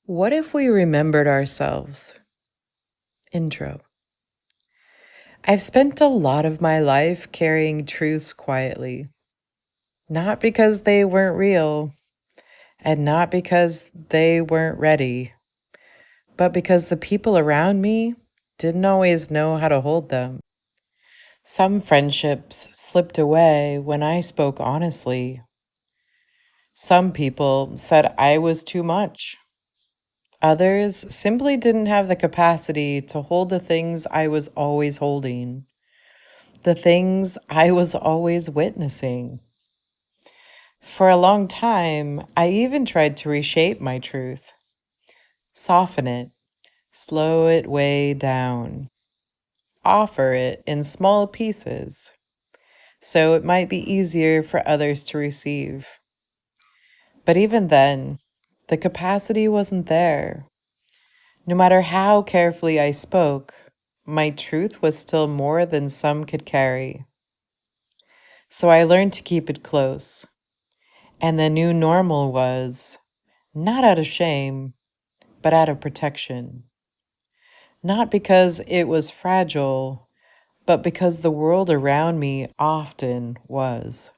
What if we remembered ourselves? Intro. I've spent a lot of my life carrying truths quietly, not because they weren't real and not because they weren't ready, but because the people around me didn't always know how to hold them. Some friendships slipped away when I spoke honestly. Some people said I was too much. Others simply didn't have the capacity to hold the things I was always holding. The things I was always witnessing. For a long time, I even tried to reshape my truth, soften it, slow it way down, offer it in small pieces, so it might be easier for others to receive. But even then, the capacity wasn't there. No matter how carefully I spoke, my truth was still more than some could carry. So I learned to keep it close. And the new normal was not out of shame, but out of protection. Not because it was fragile, but because the world around me often was.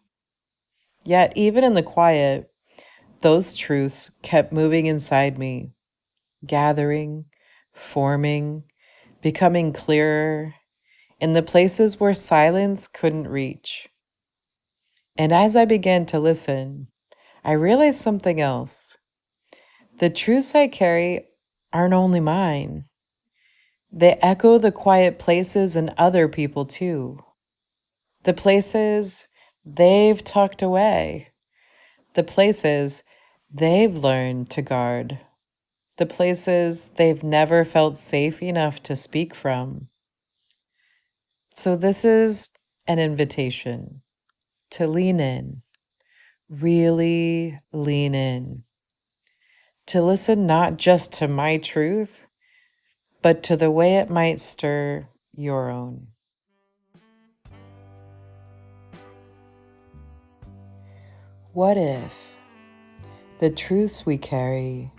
Yet, even in the quiet, those truths kept moving inside me, gathering, forming, becoming clearer in the places where silence couldn't reach. And as I began to listen, I realized something else. The truths I carry aren't only mine. They echo the quiet places in other people too. The places they've tucked away. The places they've learned to guard. The places they've never felt safe enough to speak from. So this is an invitation to lean in, really lean in, to listen not just to my truth, but to the way it might stir your own. What if the truths we carry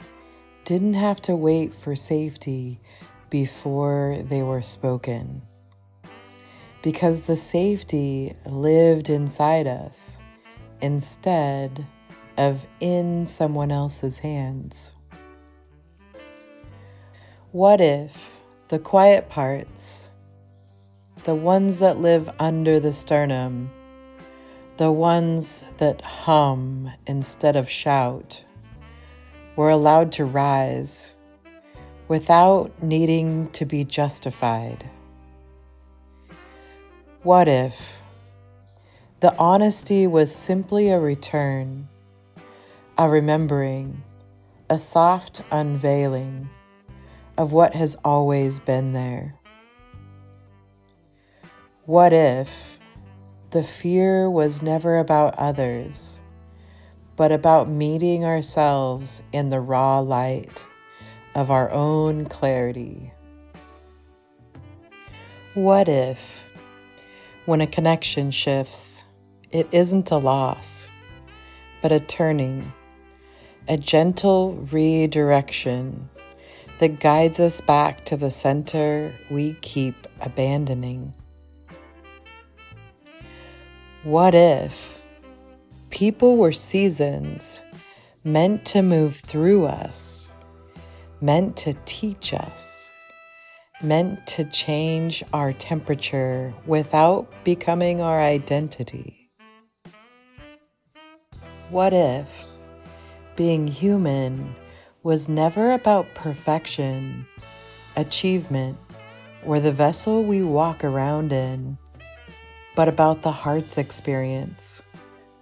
didn't have to wait for safety before they were spoken? Because the safety lived inside us instead of in someone else's hands. What if the quiet parts, the ones that live under the sternum, the ones that hum instead of shout, were allowed to rise without needing to be justified? What if the honesty was simply a return, a remembering, a soft unveiling of what has always been there? What if the fear was never about others, but about meeting ourselves in the raw light of our own clarity? What if, when a connection shifts, it isn't a loss, but a turning, a gentle redirection that guides us back to the center we keep abandoning? What if people were seasons meant to move through us, meant to teach us, meant to change our temperature without becoming our identity? What if being human was never about perfection, achievement, or the vessel we walk around in, but about the heart's experience,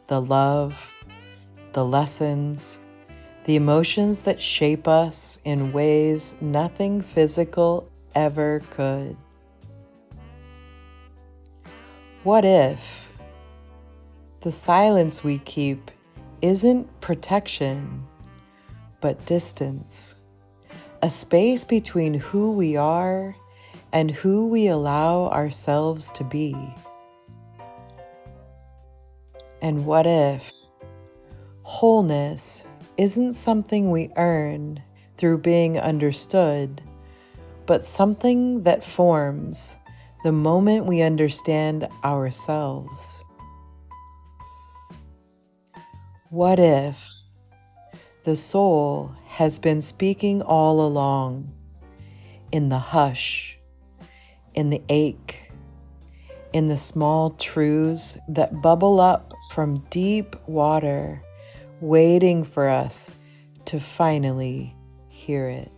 the love, the lessons, the emotions that shape us in ways nothing physical ever could? What if the silence we keep isn't protection, but distance, a space between who we are and who we allow ourselves to be? And what if wholeness isn't something we earn through being understood, but something that forms the moment we understand ourselves. What if the soul has been speaking all along, in the hush, in the ache, in the small truths that bubble up from deep water, waiting for us to finally hear it?